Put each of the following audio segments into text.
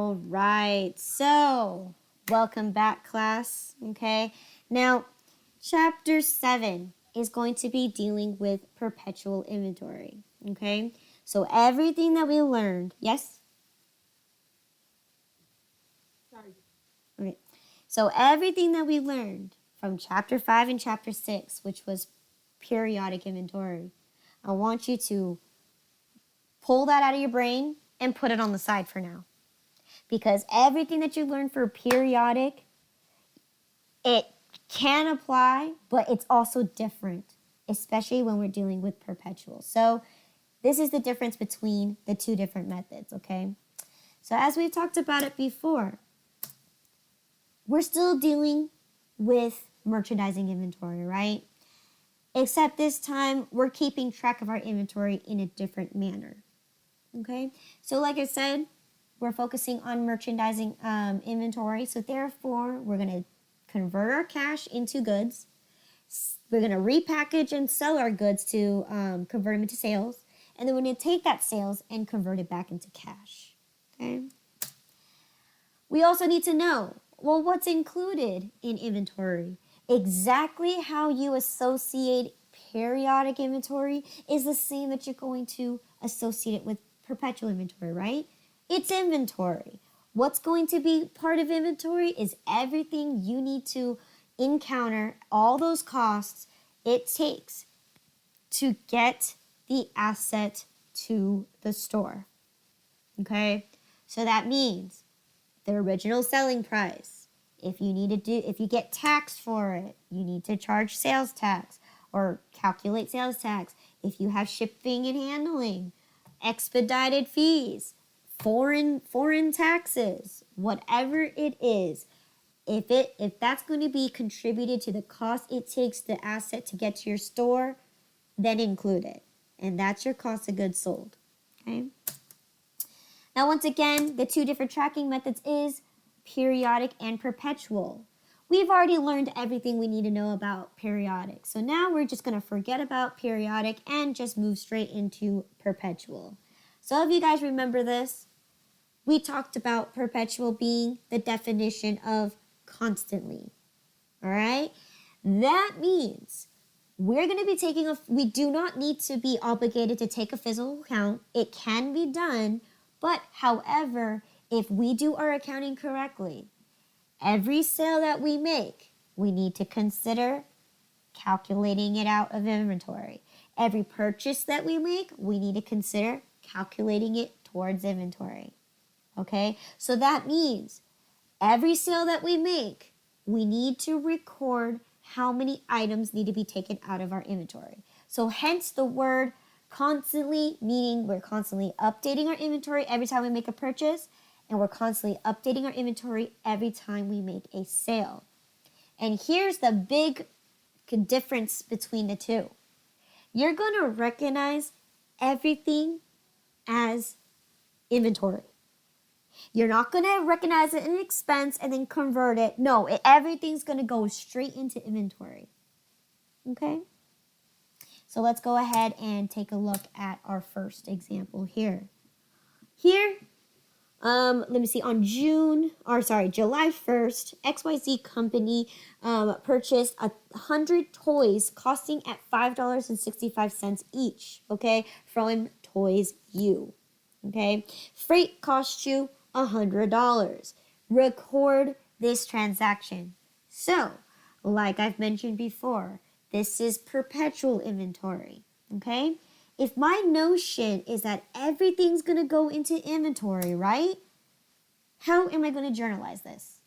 All right, so welcome back, class. Okay, now chapter 7 is going to be dealing with perpetual inventory. Okay, so everything that we learned, yes? Sorry. Okay, so everything that we learned from chapter 5 and chapter 6, which was periodic inventory, I want you to pull that out of your brain and put it on the side for now. Because everything that you learn for periodic, it can apply, but it's also different, especially when we're dealing with perpetual. So this is the difference between the two different methods, okay? So as we talked about it before, we're still dealing with merchandising inventory, right? Except this time, we're keeping track of our inventory in a different manner, okay? So like I said, we're focusing on merchandising inventory. So therefore, we're going to convert our cash into goods. We're going to repackage and sell our goods to convert them into sales. And then we're going to take that sales and convert it back into cash. Okay. We also need to know, well, what's included in inventory? Exactly how you associate periodic inventory is the same that you're going to associate it with perpetual inventory, right? It's inventory. What's going to be part of inventory is everything you need to encounter, all those costs it takes to get the asset to the store. Okay? So that means the original selling price. If you get taxed for it, you need to charge sales tax or calculate sales tax. If you have shipping and handling, expedited fees, foreign taxes, whatever it is, if that's going to be contributed to the cost it takes the asset to get to your store, then include it. And that's your cost of goods sold. Okay? Now, once again, the two different tracking methods is periodic and perpetual. We've already learned everything we need to know about periodic. So now we're just going to forget about periodic and just move straight into perpetual. So if you guys remember this, we talked about perpetual being the definition of constantly. All right? That means we're going to be we do not need to be obligated to take a physical account. It can be done, but however, if we do our accounting correctly, every sale that we make, we need to consider calculating it out of inventory. Every purchase that we make, we need to consider calculating it towards inventory. Okay? So that means every sale that we make, we need to record how many items need to be taken out of our inventory. So hence the word constantly, meaning we're constantly updating our inventory every time we make a purchase, and we're constantly updating our inventory every time we make a sale. And here's the big difference between the two. You're going to recognize everything as inventory. You're not going to recognize it in expense and then convert it. No, everything's going to go straight into inventory. Okay? So let's go ahead and take a look at our first example here. Here, let me see, on July 1st, XYZ company purchased 100 toys costing at $5.65 each, okay, from Toys U, okay? Freight cost you $100. Record this transaction. So, like I've mentioned before, this is perpetual inventory, okay? If my notion is that everything's going to go into inventory, right? How am I going to journalize this?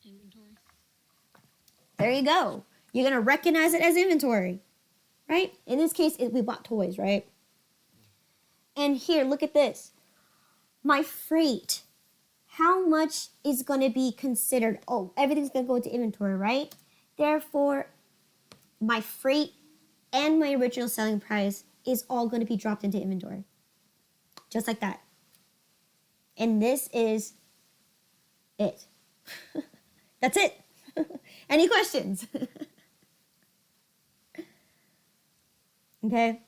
Inventory. There you go. You're going to recognize it as inventory, right? In this case, we bought toys, right? And here, look at this. My freight. How much is going to be considered? Oh, everything's going to go into inventory, right? Therefore, my freight and my original selling price is all going to be dropped into inventory. Just like that. And this is it. That's it. Any questions? Okay?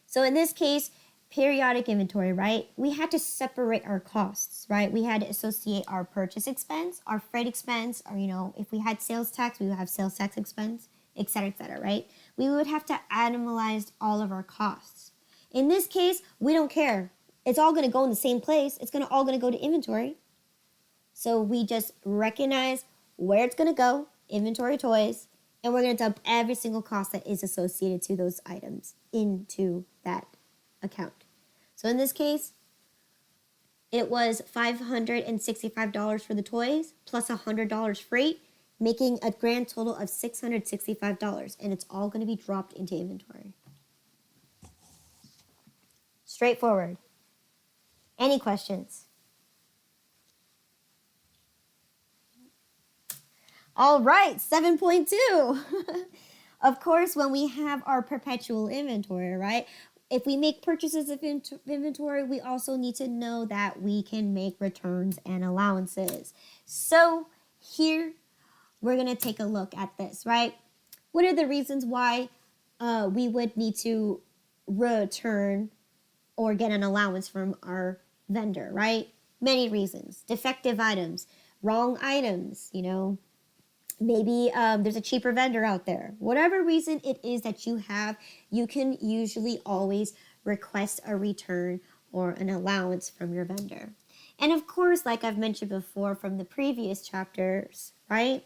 So in this case, periodic inventory, right? We had to separate our costs, right? We had to associate our purchase expense, our freight expense, or, if we had sales tax, we would have sales tax expense, et cetera, right? We would have to animalize all of our costs. In this case, we don't care. It's all going to go in the same place. It's all going to go to inventory. So we just recognize where it's going to go, inventory toys, and we're going to dump every single cost that is associated to those items into that account. So in this case, it was $565 for the toys plus $100 freight, making a grand total of $665, and it's all going to be dropped into inventory. Straightforward. Any questions? All right, 7.2. Of course, when we have our perpetual inventory, right? If we make purchases of inventory, we also need to know that we can make returns and allowances. So here, we're going to take a look at this, right? What are the reasons why we would need to return or get an allowance from our vendor, right? Many reasons. Defective items, wrong items, maybe there's a cheaper vendor out there. Whatever reason it is that you have, you can usually always request a return or an allowance from your vendor. And of course, like I've mentioned before from the previous chapters, right?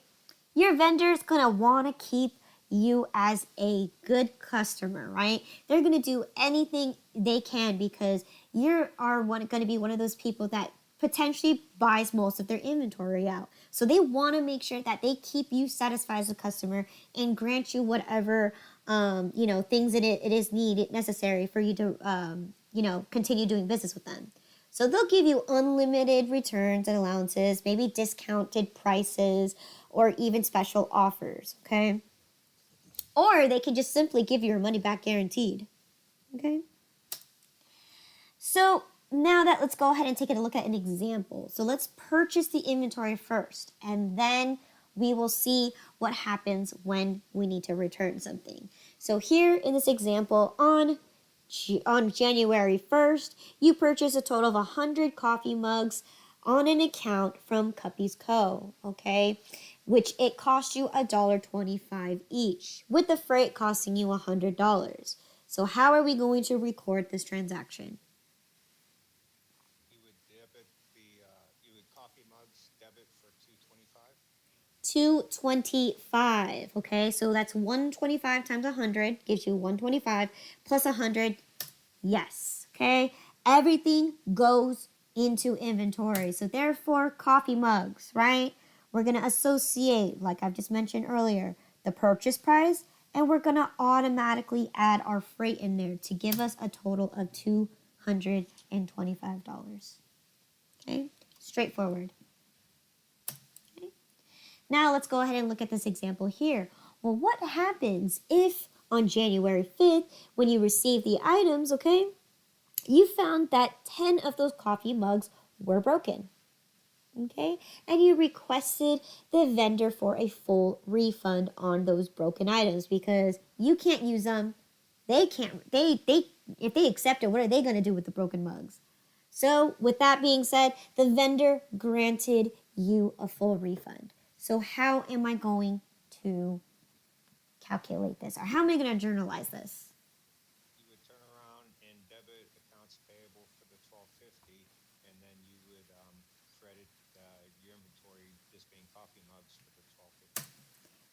Your vendor is going to want to keep you as a good customer, right? They're going to do anything they can because you are going to be one of those people that potentially buys most of their inventory out. So they want to make sure that they keep you satisfied as a customer and grant you whatever, things it is necessary for you to, continue doing business with them. So they'll give you unlimited returns and allowances, maybe discounted prices, or even special offers, okay? Or they can just simply give you your money back guaranteed, okay? So now let's go ahead and take a look at an example. So let's purchase the inventory first, and then we will see what happens when we need to return something. So here in this example, on January 1st, you purchase a total of 100 coffee mugs on an account from Cuppies Co., okay? Which it cost you $1.25 each, with the freight costing you $100. So how are we going to record this transaction? You would coffee mugs debit for $2.25. 225, okay? So that's 125 times 100 gives you 125 plus 100. Yes, okay? Everything goes into inventory. So therefore, coffee mugs, right? We're going to associate, like I've just mentioned earlier, the purchase price, and we're going to automatically add our freight in there to give us a total of $225. Okay? Straightforward. Okay. Now let's go ahead and look at this example here. Well, what happens if on January 5th, when you receive the items, okay, you found that 10 of those coffee mugs were broken, okay, and you requested the vendor for a full refund on those broken items because you can't use them. They can't, if they accept it, what are they going to do with the broken mugs? So with that being said, the vendor granted you a full refund. So how am I going to calculate this, or how am I going to journalize this? You would turn around and debit accounts payable for the $12.50, and then you would credit your inventory just being coffee mugs for the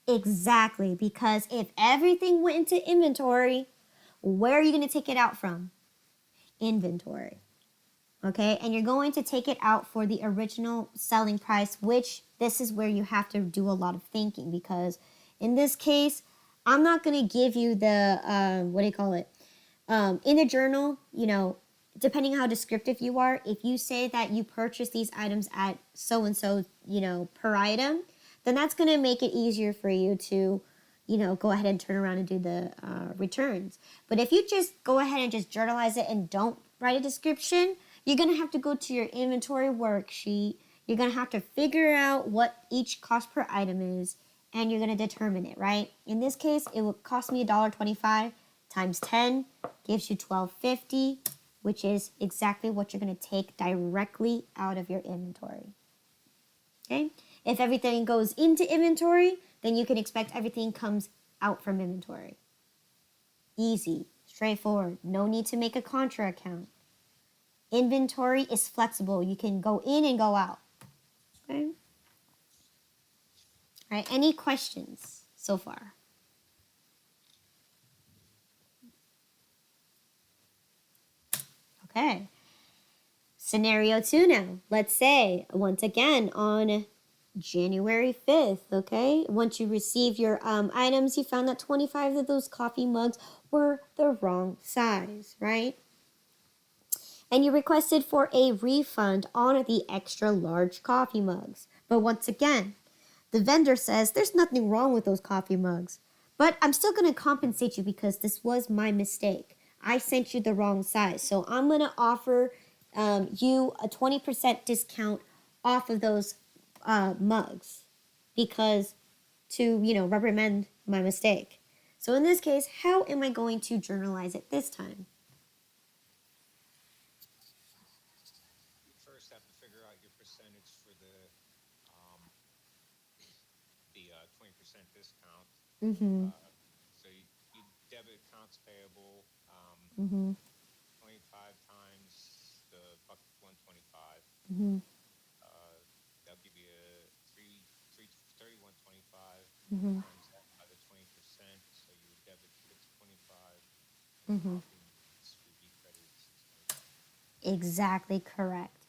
$12.50. Exactly, because if everything went into inventory, where are you going to take it out from? Inventory. Okay, and you're going to take it out for the original selling price, which this is where you have to do a lot of thinking because in this case, I'm not going to give you the, in the journal, depending on how descriptive you are, if you say that you purchase these items at so-and-so, per item, then that's going to make it easier for you to, go ahead and turn around and do the returns. But if you just go ahead and just journalize it and don't write a description, you're going to have to go to your inventory worksheet. You're going to have to figure out what each cost per item is, and you're going to determine it, right? In this case, it would cost me $1.25. times 10 gives you $12.50, which is exactly what you're going to take directly out of your inventory. Okay? If everything goes into inventory, then you can expect everything comes out from inventory. Easy, straightforward, no need to make a contra account. Inventory is flexible. You can go in and go out. Okay? All right, any questions so far? Okay. Scenario 2 now. Let's say, once again, on January 5th, okay? Once you receive your items, you found that 25 of those coffee mugs were the wrong size, right? And you requested for a refund on the extra large coffee mugs. But once again, the vendor says there's nothing wrong with those coffee mugs, but I'm still going to compensate you because this was my mistake. I sent you the wrong size. So I'm going to offer you a 20% discount off of those mugs because to, reprimand my mistake. So in this case, how am I going to journalize it this time? You first have to figure out your percentage for the 20% discount. Mm-hmm. So you debit accounts payable Mm-hmm. 25 times the buck 125. Mm-hmm. That'll give you a 31.25 Mm-hmm. times that by the 20%. So you would debit 625, and the Mm-hmm. coffee mugs would be credited 625. Exactly correct.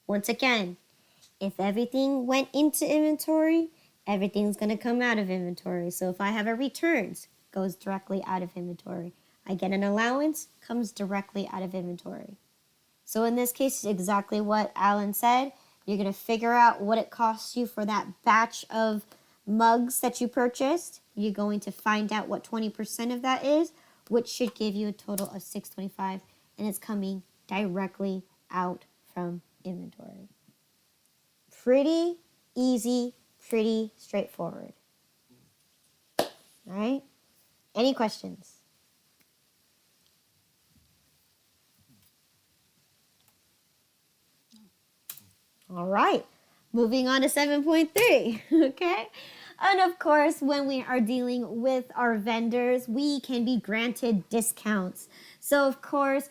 Once again, if everything went into inventory, everything's going to come out of inventory. So if I have a returns, goes directly out of inventory. I get an allowance, comes directly out of inventory. So in this case, exactly what Alan said. You're going to figure out what it costs you for that batch of mugs that you purchased. You're going to find out what 20% of that is, which should give you a total of $625, and it's coming directly out from inventory. Pretty easy, pretty straightforward. All right? Any questions? All right. Moving on to 7.3. Okay? And of course, when we are dealing with our vendors, we can be granted discounts. So, of course,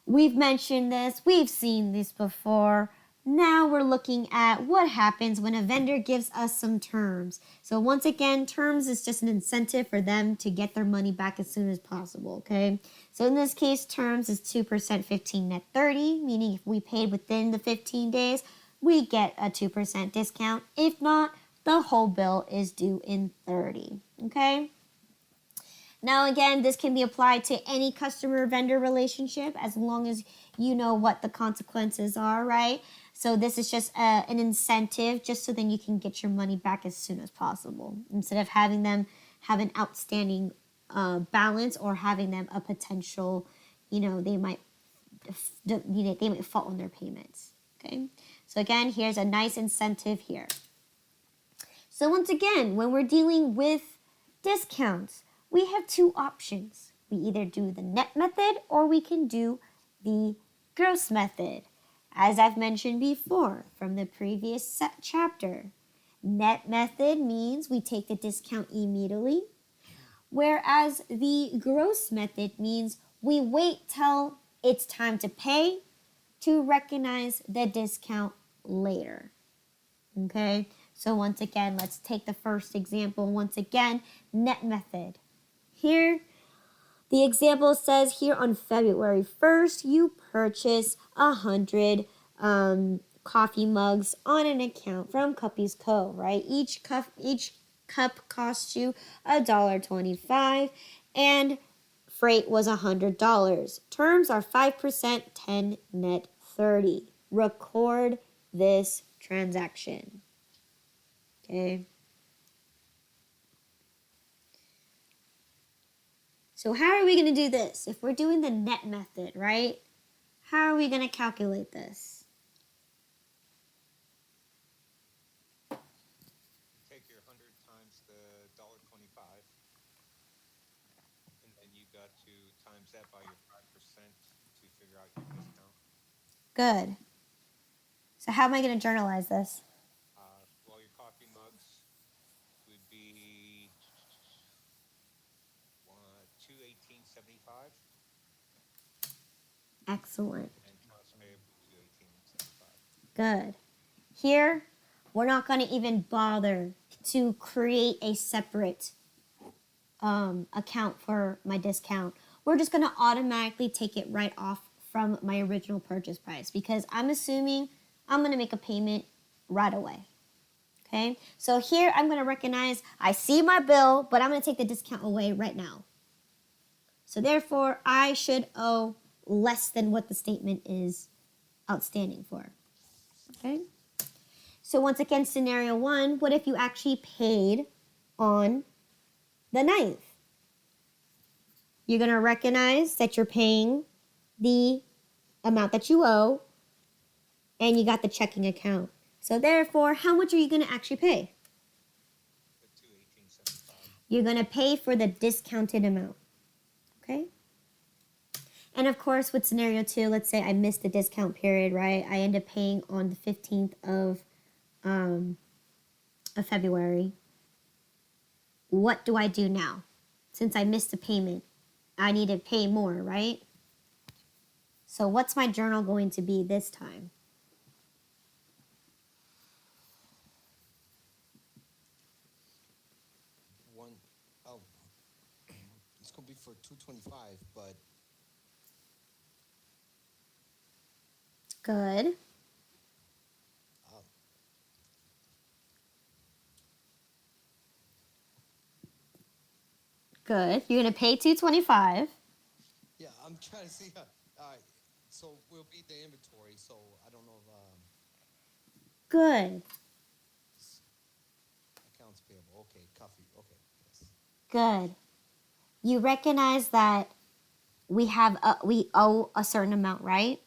we've mentioned this, we've seen this before. Now we're looking at what happens when a vendor gives us some terms. So once again, terms is just an incentive for them to get their money back as soon as possible, okay? So in this case, terms is 2% 15 net 30, meaning if we paid within the 15 days, we get a 2% discount. If not, the whole bill is due in 30, okay? Now, again, this can be applied to any customer-vendor relationship as long as you know what the consequences are, right? So this is just an incentive just so then you can get your money back as soon as possible instead of having them have an outstanding balance or having them a potential, they might fault on their payments, okay? So again, here's a nice incentive here. So once again, when we're dealing with discounts, we have two options. We either do the net method or we can do the gross method. As I've mentioned before from the previous chapter, net method means we take the discount immediately, whereas the gross method means we wait till it's time to pay to recognize the discount later. Okay? So once again, let's take the first example. Once again, net method. Here, the example says here on February 1st, you purchase 100 coffee mugs on an account from Cuppy's Co., right? Each cup costs you $1.25 and freight was $100. Terms are 5%, 10 net 30. Record this transaction. Okay. So how are we going to do this? If we're doing the net method, right? How are we going to calculate this? Take your 100 times the $1.25, and then you got times that by your 5% to figure out your discount. Good. So how am I going to journalize this? Well, your coffee mugs would be 218.75, Excellent. and accounts payable 218.75. Good. Here, we're not going to even bother to create a separate account for my discount. We're just going to automatically take it right off from my original purchase price because I'm assuming I'm going to make a payment right away. Okay, so here I'm going to recognize I see my bill, but I'm going to take the discount away right now. So therefore, I should owe less than what the statement is outstanding for. Okay. So once again, scenario 1, what if you actually paid on the 9th? You're going to recognize that you're paying the amount that you owe, and you got the checking account. So therefore, how much are you going to actually pay? The 218.75. You're going to pay for the discounted amount. Okay? And of course, with scenario 2, let's say I missed the discount period, right? I end up paying on the 15th of February. What do I do now? Since I missed the payment, I need to pay more, right? So what's my journal going to be this time? It's gonna be for 225, but Good. Good. You're going to pay $225. yeah, I'm trying to see. All right, so we'll beat the inventory. So I don't know if Good. accounts payable. Okay, coffee. Okay, yes. Good. You recognize that we owe a certain amount, right?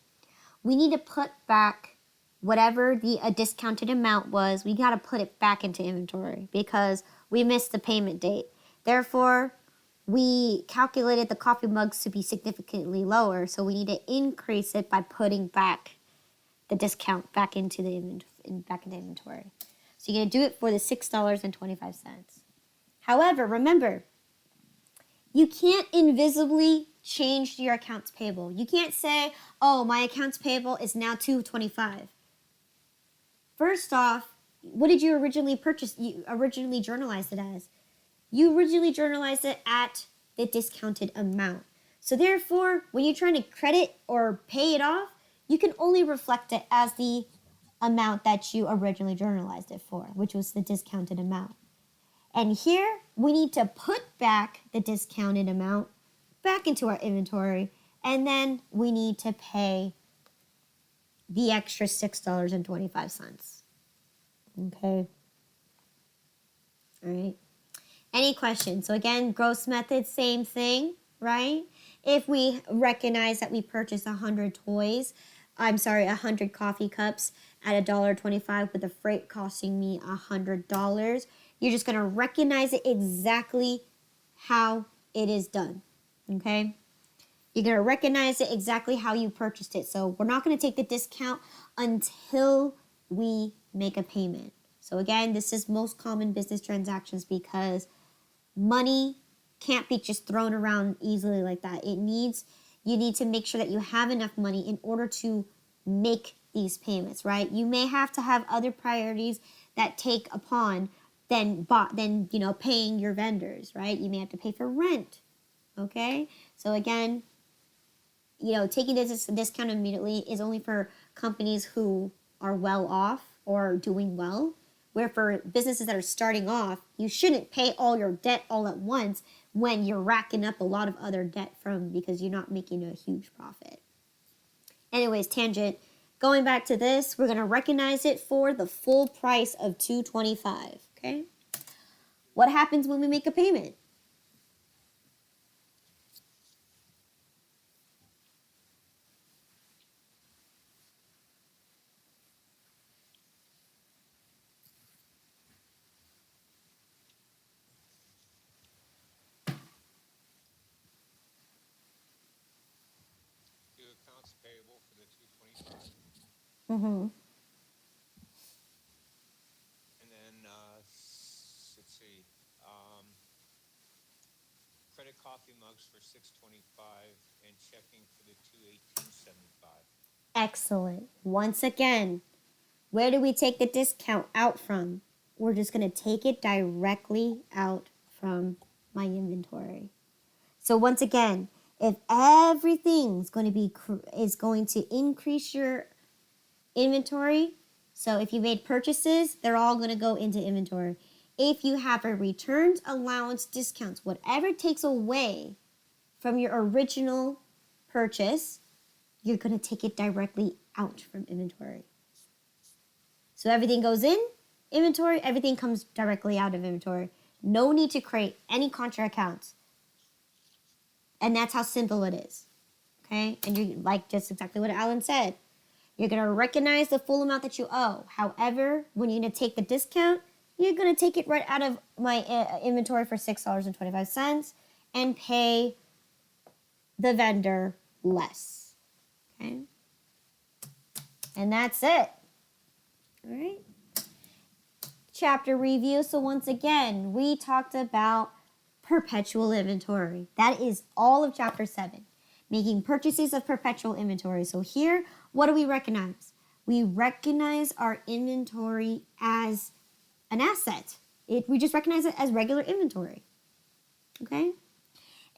We need to put back whatever the discounted amount was. We got to put it back into inventory because we missed the payment date. Therefore, we calculated the coffee mugs to be significantly lower, so we need to increase it by putting back the discount back into the inventory. So you're going to do it for the $6.25. However, remember, you can't invisibly change your accounts payable. You can't say, "Oh, my accounts payable is now $225." First off, what did you originally purchase? You originally journalized it as. You originally journalized it at the discounted amount. So therefore, when you're trying to credit or pay it off, you can only reflect it as the amount that you originally journalized it for, which was the discounted amount. And here, we need to put back the discounted amount back into our inventory, and then we need to pay the extra $6.25. Okay? All right. Any questions? So again, gross method, same thing, right? If we recognize that we purchased 100 100 coffee cups at $1.25 with the freight costing me $100, you're just going to recognize it exactly how it is done, okay? You're going to recognize it exactly how you purchased it. So we're not going to take the discount until we make a payment. So again, this is most common business transactions because money can't be just thrown around easily like that. You need to make sure that you have enough money in order to make these payments, right? You may have to have other priorities that take upon than paying your vendors, right? You may have to pay for rent. Okay? So again, taking this discount immediately is only for companies who are well off or doing well. Where for businesses that are starting off, you shouldn't pay all your debt all at once when you're racking up a lot of other debt because you're not making a huge profit. Anyways, tangent. Going back to this, we're going to recognize it for the full price of $225. Okay? What happens when we make a payment? Mm-hmm. And then, let's see, credit coffee mugs for $6.25 and checking for the $218.75. Excellent. Once again, where do we take the discount out from? We're just going to take it directly out from my inventory. So once again, if everything's going to be is going to increase your inventory, so if you made purchases, they're all going to go into inventory. If you have a returns allowance discounts, whatever takes away from your original purchase, you're going to take it directly out from inventory. So everything goes in inventory, everything comes directly out of inventory. No need to create any contra accounts. And that's how simple it is. Okay? And you like just exactly what Alan said. You're going to recognize the full amount that you owe. However, when you're going to take the discount, you're going to take it right out of my inventory for $6.25 and pay the vendor less. Okay? And that's it. All right? Chapter review. So once again, we talked about perpetual inventory. That is all of chapter 7. Making purchases of perpetual inventory. So here, what do we recognize? We recognize our inventory as an asset. We just recognize it as regular inventory. Okay?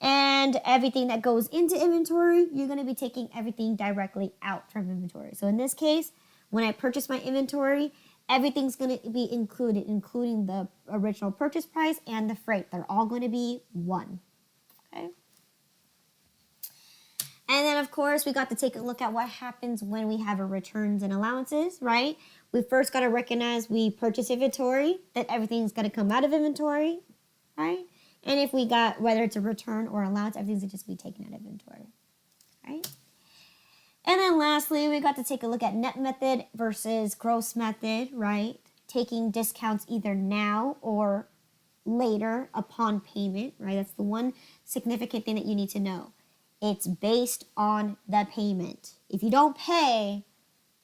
And everything that goes into inventory, you're going to be taking everything directly out from inventory. So in this case, when I purchase my inventory, everything's going to be included, including the original purchase price and the freight. They're all going to be one. Okay? And then, of course, we got to take a look at what happens when we have a returns and allowances, right? We first got to recognize we purchase inventory, that everything's going to come out of inventory, right? And if we got, whether it's a return or allowance, everything's going to just be taken out of inventory, right? And then lastly, we got to take a look at net method versus gross method, right? Taking discounts either now or later upon payment, right? That's the one significant thing that you need to know. It's based on the payment. If you don't pay,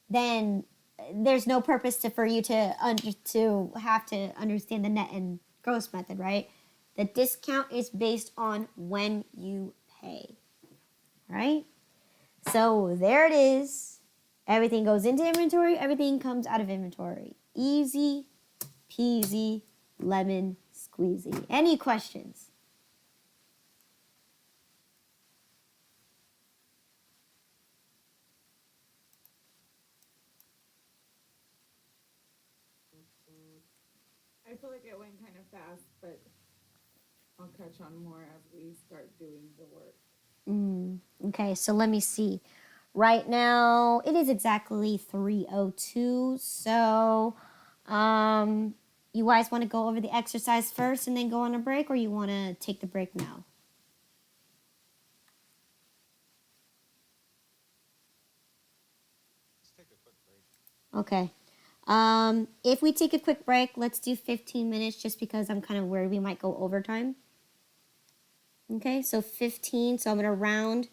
then there's no purpose for you to have to understand the net and gross method, right? The discount is based on when you pay, right? So there it is. Everything goes into inventory. Everything comes out of inventory. Easy peasy lemon squeezy. Any questions? I feel like it went kind of fast, but I'll catch on more as we start doing the work. Okay, so let me see. Right now, it is exactly 3:02. So, you guys want to go over the exercise first and then go on a break, or you want to take the break now? Let's take a quick break. Okay. If we take a quick break, let's do 15 minutes just because I'm kind of worried we might go overtime. Okay, so 15. So I'm going to round